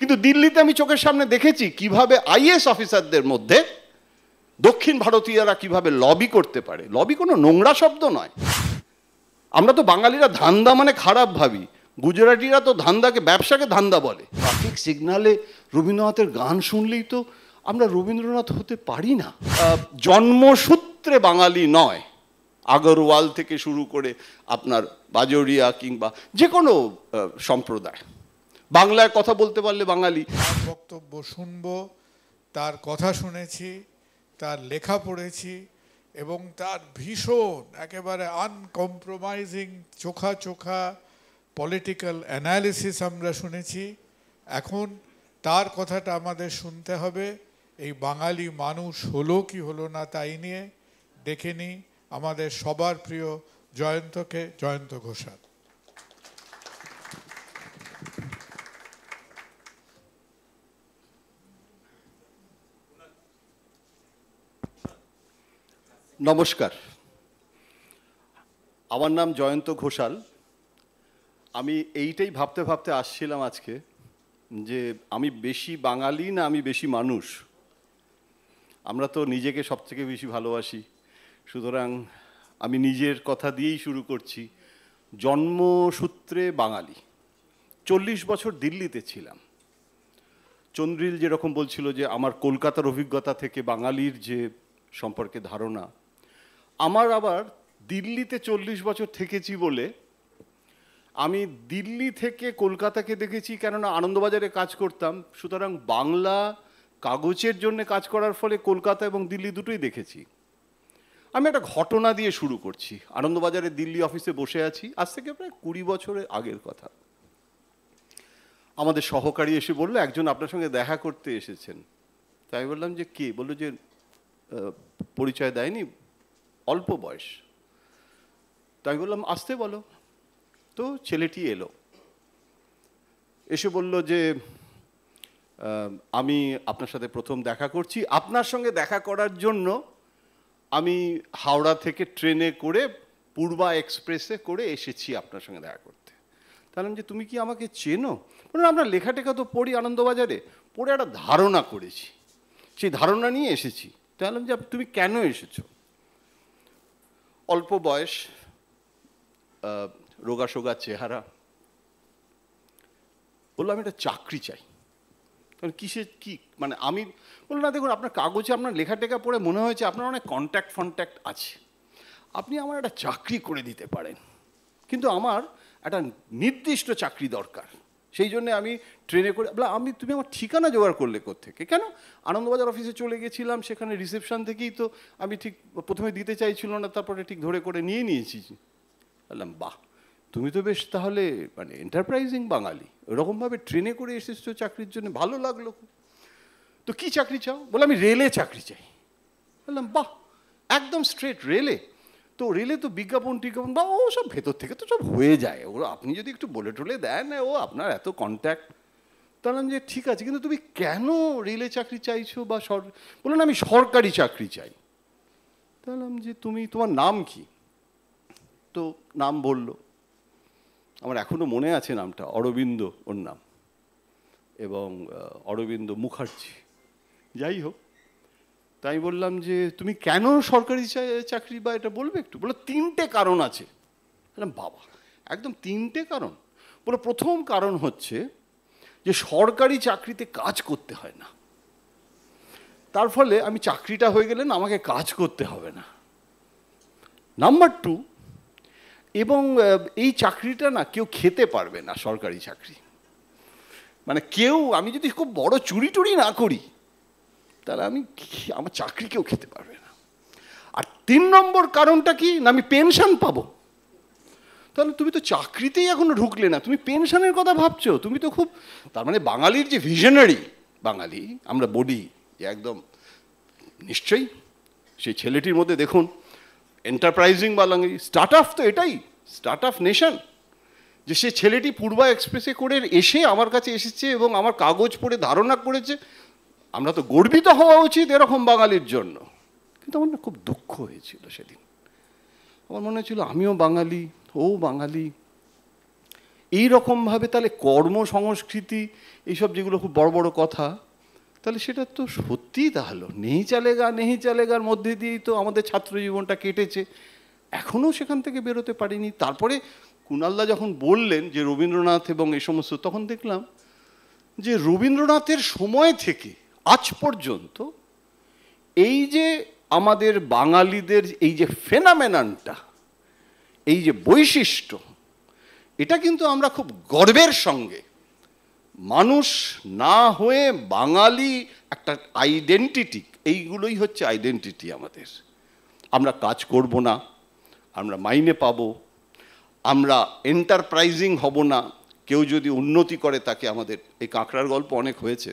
কিন্তু দিল্লিতে আমি চোখের সামনে দেখেছি কিভাবে আইএস অফিসারদের মধ্যে দক্ষিণ ভারতীয়রা কিভাবে লবি করতে পারে। লবি কোনো নোংরা শব্দ নয়। আমরা তো বাঙালিরা ধান্দা মানে খারাপ ভাবি, গুজরাটিরা তো ধান্দাকে ব্যবসাকে ধান্দা বলে। ট্রাফিক সিগনালে রবীন্দ্রনাথের গান শুনলেই তো আমরা রবীন্দ্রনাথ হতে পারি না। জন্মসূত্রে বাঙালি নয়, আগরওয়াল থেকে শুরু করে আপনার বাজোরিয়া কিংবা যে কোনো সম্প্রদায় বাংলায় কথা বলতে পারলে বাঙালি। তার বক্তব্য শুনবো, তার কথা শুনেছি, তার লেখা পড়েছি এবং তার ভীষণ একেবারে আনকম্প্রোমাইজিং চোখা চোখা পলিটিক্যাল অ্যানালিসিস আমরা শুনেছি। এখন তার কথাটা আমাদের শুনতে হবে। এই বাঙালি মানুষ হলো কি হলো না তাই নিয়ে দেখে নিই আমাদের সবার প্রিয় জয়ন্তকে, জয়ন্ত ঘোষাল। নমস্কার, আমার নাম জয়ন্ত ঘোষাল। আমি এইটাই ভাবতে ভাবতে আসছিলাম আজকে যে আমি বেশি বাঙালি না আমি বেশি মানুষ। আমরা তো নিজেকে সবথেকে বেশি ভালোবাসি, সুতরাং আমি নিজের কথা দিয়েই শুরু করছি। জন্মসূত্রে বাঙালি। 40 বছর দিল্লিতে ছিলাম। চন্দ্রিল যেরকম বলছিল যে আমার কলকাতার অভিজ্ঞতা থেকে বাঙালির যে সম্পর্কে ধারণা, আমার আবার দিল্লিতে 40 বছর থেকেছি বলে আমি দিল্লি থেকে কলকাতাকে দেখেছি, কেননা আনন্দবাজারে কাজ করতাম। সুতরাং বাংলা কাগজের জন্য কাজ করার ফলে কলকাতা এবং দিল্লি দুটোই দেখেছি। আমি একটা ঘটনা দিয়ে শুরু করছি। আনন্দবাজারে দিল্লি অফিসে বসে আছি, আজ থেকে প্রায় 20 বছরের আগের কথা। আমাদের সহকারী এসে বললো একজন আপনার সঙ্গে দেখা করতে এসেছেন। তাই বললাম যে কে? বললো যে পরিচয় দেয়নি, অল্প বয়স। তাই বললাম আসতে বলো। তো ছেলেটি এলো, এসে বলল যে আমি আপনার সাথে প্রথম দেখা করছি। আপনার সঙ্গে দেখা করার জন্য আমি হাওড়া থেকে ট্রেনে করে পূর্বা এক্সপ্রেসে করে এসেছি আপনার সঙ্গে দেখা করতে। তাহলে যে তুমি কি আমাকে চেনো? বললাম আপনার লেখা টেখা তো পড়ি আনন্দবাজারে, পড়ে একটা ধারণা করেছি, সেই ধারণা নিয়ে এসেছি। তাহলে যে তুমি কেন এসেছো? অল্প বয়স, রোগা সোগা চেহারা। বললাম আমি একটা চাকরি চাই। কারণ কিসের কি মানে আমি বললাম না, দেখুন আপনার কাগজে আপনার লেখা টেখা পড়ে মনে হয়েছে আপনার অনেক কন্ট্যাক্ট আছে, আপনি আমার একটা চাকরি করে দিতে পারেন। কিন্তু আমার একটা নির্দিষ্ট চাকরি দরকার। সেই জন্যে আমি ট্রেনে করে তুমি আমার ঠিকানা জোগাড় করলে কোত্থেকে? কেন? আনন্দবাজার অফিসে চলে গেছিলাম, সেখানে রিসেপশন থেকেই তো আমি ঠিক প্রথমে দিতে চাইছিল না, তারপরে ঠিক ধরে করে নিয়ে নিয়েছি। বললাম বাহ, তুমি তো বেশ তাহলে মানে এন্টারপ্রাইজিং বাঙালি, ওরকমভাবে ট্রেনে করে এসেছো চাকরির জন্য, ভালো লাগলো। তো কি চাকরি চাও? বলে আমি রেলে চাকরি চাই। বললাম বাহ, একদম স্ট্রেট রেলে। তো রেলে তো বিজ্ঞাপন টিজ্ঞাপন বা ও সব ভেতর থেকে তো সব হয়ে যায়, ও আপনি যদি একটু বলে টলে দেন, ও আপনার এত কন্ট্যাক্ট। বললাম যে ঠিক আছে, কিন্তু তুমি কেন রেলে চাকরি চাইছো? বা বললেন আমি সরকারি চাকরি চাই। বললাম যে তোমার নাম কি? তো নাম বলল, আমার এখনো মনে আছে নামটা, অরবিন্দ ওর নাম, এবং অরবিন্দ মুখার্জি। যাই হোক, তাই বললাম যে তুমি কেন সরকারি চাকরি বা এটা বলবে একটু? বলো 3টে কারণ আছে। বললাম বাবা, একদম 3টে কারণ? বলো প্রথম কারণ হচ্ছে যে সরকারি চাকরিতে কাজ করতে হয় না, তার ফলে আমি চাকরিটা হয়ে গেলে না আমাকে কাজ করতে হবে না। নাম্বার 2, এবং এই চাকরিটা না কেউ খেতে পারবে না, সরকারি চাকরি মানে কেউ, আমি যদি খুব বড় চুরি টুরি না করি তাহলে আমার চাকরি কেউ খেতে পারবে না। আর 3 নম্বর কারণটা কি না, আমি পেনশন পাবো। তাহলে তুমি তো চাকরিতেই এখনো ঢুকলে না, তুমি পেনশনের কথা ভাবছো? তুমি তো খুব, তার মানে বাঙালির যে ভিশনারি বাঙালি আমরা বলি যে একদম নিশ্চয়ই সেই ছেলেটির মধ্যে দেখুন এন্টারপ্রাইজিং বাঙালি, স্টার্ট আপ তো এটাই, স্টার্ট আপ নেশন। যে সে ছেলেটি পূর্বা এক্সপ্রেসে করে এসে আমার কাছে এসেছে এবং আমার কাগজ পড়ে ধারণা করেছে, আমরা তো গর্বিত হওয়া উচিত এরকম বাঙালির জন্য। কিন্তু আমার না খুব দুঃখ হয়েছিল সেদিন। আমার মনে হচ্ছিল আমিও বাঙালি, ও বাঙালি, এই রকমভাবে তাহলে কর্মসংস্কৃতি এইসব যেগুলো খুব বড় বড় কথা, তাহলে সেটা তো সত্যিই তাহলে নেহি চালেগার মধ্যে দিয়েই তো আমাদের ছাত্র জীবনটা কেটেছে, এখনও সেখান থেকে বেরোতে পারিনি। তারপরে কুণালদা যখন বললেন যে রবীন্দ্রনাথ এবং এই সমস্ত, তখন দেখলাম যে রবীন্দ্রনাথের সময় থেকে আজ পর্যন্ত এই যে আমাদের বাঙালিদের এই যে ফেনামেননটা, এই যে বৈশিষ্ট্য, এটা কিন্তু আমরা খুব গর্বের সঙ্গে, মানুষ না হয়ে বাঙালি একটা আইডেন্টিটি, এইগুলোই হচ্ছে আইডেন্টিটি আমাদের। আমরা কাজ করব না, আমরা মাইনে পাবো, আমরা এন্টারপ্রাইজিং হব না, কেউ যদি উন্নতি করে তাকে আমাদের, এই কাঁকড়ার গল্প অনেক হয়েছে,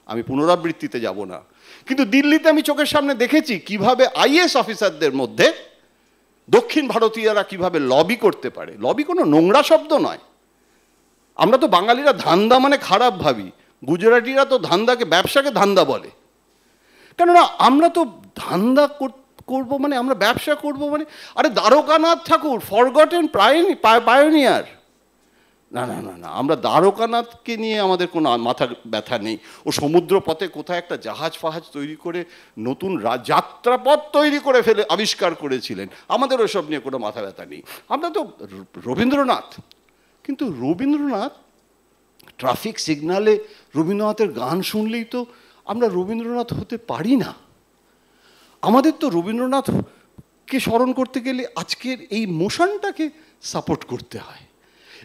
আমি পুনরাবৃত্তিতে যাব না, কিন্তু দিল্লিতে আমি চোখের সামনে দেখেছি কিভাবে আইএএস অফিসারদের মধ্যে দক্ষিণ ভারতীয়রা কিভাবে লবি করতে পারে। লবি কোনো নোংরা শব্দ নয়, আমরা তো বাঙালিরা ধান্দা মানে খারাপ ভাবি, গুজরাটিরা তো ধান্দাকে, ব্যবসাকে ধান্দা বলে। কেননা আমরা তো ধান্দা করবো মানে, আমরা ব্যবসা করবো মানে, আরে দ্বারকানাথ ঠাকুর ফরগটেন পায়োনিয়ার, না না না না, আমরা দ্বারকানাথকে নিয়ে আমাদের কোনো মাথা ব্যথা নেই। ও সমুদ্র পথে কোথায় একটা জাহাজ ফাহাজ তৈরি করে নতুন যাত্রাপথ তৈরি করে ফেলে আবিষ্কার করেছিলেন, আমাদের ওসব নিয়ে কোনো মাথা ব্যথা নেই। আমরা তো রবীন্দ্রনাথ, কিন্তু রবীন্দ্রনাথ ট্রাফিক সিগনালে রবীন্দ্রনাথের গান শুনলেই তো আমরা রবীন্দ্রনাথ হতে পারি না। আমাদের তো রবীন্দ্রনাথকে স্মরণ করতে গেলে আজকের এই মোশনটাকে সাপোর্ট করতে হয়।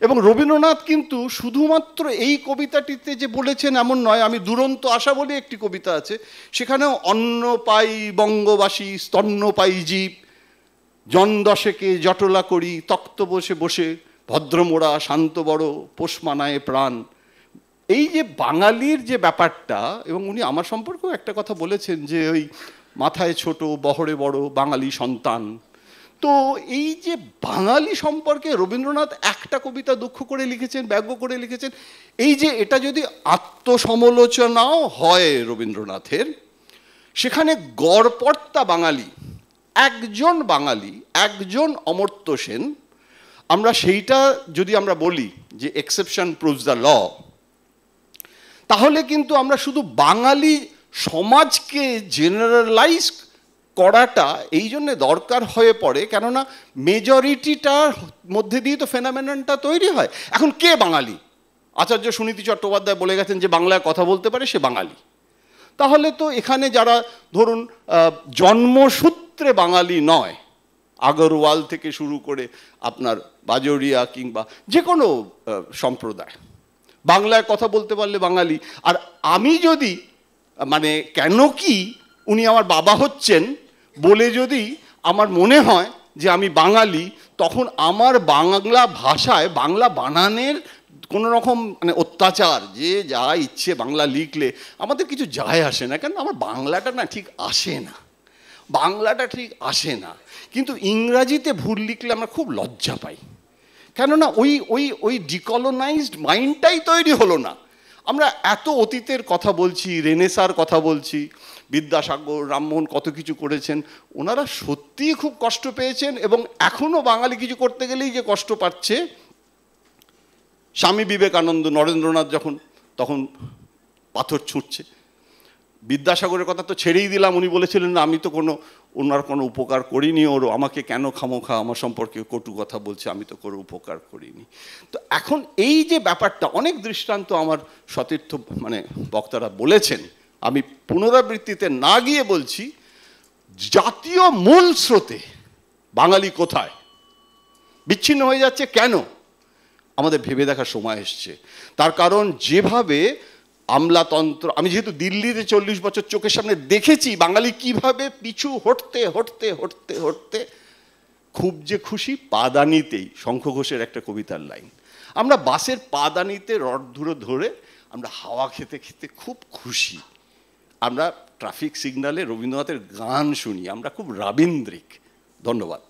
এবং রবীন্দ্রনাথ কিন্তু শুধুমাত্র এই কবিতাটিতে যে বলেছেন এমন নয়। আমি দুরন্ত আশা বলে একটি কবিতা আছে, সেখানেও অন্ন পাই বঙ্গবাসী, স্তন্য পাই জীব, জন দশেকে জটলা করি, তক্ত বসে বসে, ভদ্রমোড়া শান্ত বড়, পোষ মানায় প্রাণ। এই যে বাঙালির যে ব্যাপারটা, এবং উনি আমার সম্পর্কেও একটা কথা বলেছেন যে ওই মাথায় ছোট বহরে বড় বাঙালি সন্তান। তো এই যে বাঙালি সম্পর্কে রবীন্দ্রনাথ একটা কবিতা দুঃখ করে লিখেছেন, ব্যঙ্গ করে লিখেছেন। এই যে এটা যদি আত্মসমালোচনাও হয় রবীন্দ্রনাথের, সেখানে গড়পড়তা বাঙালি, একজন বাঙালি, একজন অমর্ত্য সেন, আমরা সেইটা যদি আমরা বলি যে এক্সেপশন প্রুভস দ্য ল, তাহলে কিন্তু আমরা শুধু বাঙালি সমাজকে জেনারেলাইজ করাটা এই জন্যে দরকার হয়ে পড়ে, কেননা মেজরিটিটার মধ্যে দিয়ে তো ফেনামেননটা তৈরি হয়। এখন কে বাঙালি? আচার্য সুনীতি চট্টোপাধ্যায় বলে গেছেন যে বাংলায় কথা বলতে পারে সে বাঙালি। তাহলে তো এখানে যারা ধরুন জন্মসূত্রে বাঙালি নয়, আগরওয়াল থেকে শুরু করে আপনার বাজোরিয়া কিংবা যে কোনো সম্প্রদায়, বাংলায় কথা বলতে পারলে বাঙালি। আর আমি যদি মানে কেন কি উনি আমার বাবা হচ্ছেন বলে যদি আমার মনে হয় যে আমি বাঙালি, তখন আমার বাংলা ভাষায় বাংলা বানানের কোনো রকম মানে অত্যাচার, যে যা ইচ্ছে বাংলা লিখলে আমাদের কিছু যায় আসে না, কেন আমার বাংলাটা না ঠিক আসে না, বাংলাটা ঠিক আসে না। কিন্তু ইংরাজিতে ভুল লিখলে আমরা খুব লজ্জা পাই, কেননা ওই ওই ওই ডিকলোনাইজড মাইন্ডটাই তৈরি হলো না। আমরা এত অতীতের কথা বলছি, রেনেসার কথা বলছি, বিদ্যাসাগর, রামমোহন কত কিছু করেছেন, ওনারা সত্যিই খুব কষ্ট পেয়েছেন এবং এখনও বাঙালি কিছু করতে গেলেই যে কষ্ট পাচ্ছে। স্বামী বিবেকানন্দ, নরেন্দ্রনাথ যখন তখন পাথর ছুঁড়ছে, বিদ্যাসাগরের কথা তো ছেড়েই দিলাম, উনি বলেছিলেন না আমি তো ওনার কোনো উপকার করিনি, ওর আমাকে কেন খামোখা আমার সম্পর্কে কটু কথা বলছে, আমি তো কোনো উপকার করিনি। তো এখন এই যে ব্যাপারটা, অনেক দৃষ্টান্ত আমার সতীর্থ মানে বক্তারা বলেছেন, আমি পুনরাবৃত্তিতে না গিয়ে বলছি, জাতীয় মূল স্রোতে বাঙালি কোথায় বিচ্ছিন্ন হয়ে যাচ্ছে, কেন আমাদের ভেবে দেখার সময় এসছে। তার কারণ যেভাবে আমলাতন্ত্র, আমি যেহেতু দিল্লিতে 40 বছর চোখের সামনে দেখেছি বাঙালি কিভাবে পিছু হটতে হটতে হটতে হটতে, খুব যে খুশি পাদানিতেই, শঙ্খ ঘোষের একটা কবিতার লাইন, আমরা বাসের পাদানিতে রড ধরে ধরে আমরা হাওয়া খেতে খেতে খুব খুশি, আমরা ট্রাফিক সিগন্যালে রবীন্দ্রনাথের গান শুনি, আমরা খুব রাবীন্দ্রিক। ধন্যবাদ।